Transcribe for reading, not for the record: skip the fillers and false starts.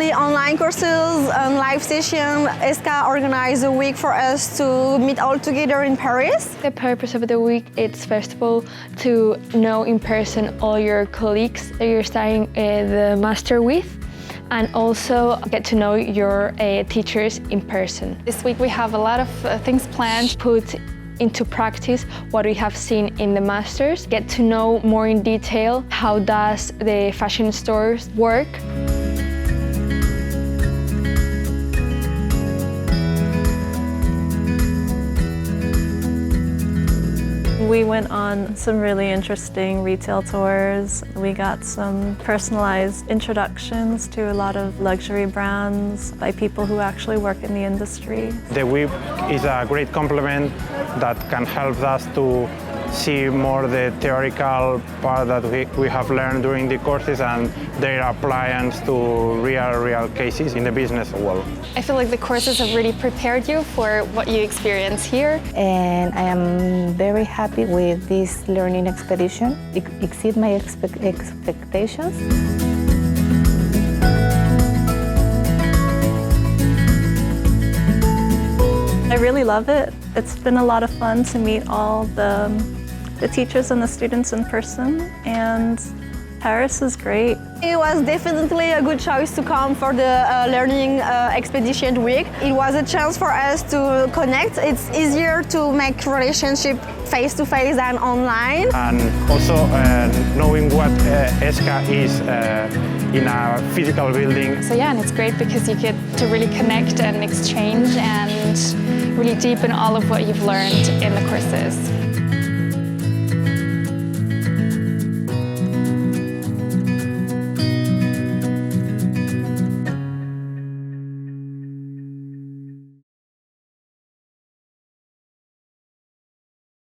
the online courses and live session, ESCA organized a week for us to meet all together in Paris. The purpose of the week is first of all to know in person all your colleagues that you're studying the master with, and also get to know your teachers in person. This week we have a lot of things planned. Put into practice what we have seen in the masters, get to know more in detail how does the fashion stores work. We went on some really interesting retail tours. We got some personalized introductions to a lot of luxury brands by people who actually work in the industry. The week is a great complement that can help us to see more the theoretical part that we have learned during the courses and their appliance to real cases in the business world. I feel like the courses have really prepared you for what you experience here. And I am very happy with this learning expedition. It exceeds my expectations. I really love it. It's been a lot of fun to meet all the teachers and the students in person, and Paris is great. It was definitely a good choice to come for the learning expedition week. It was a chance for us to connect. It's easier to make relationship face-to-face than online. And also knowing what ESCA is in a physical building. So yeah, and it's great because you get to really connect and exchange and really deepen all of what you've learned in the courses.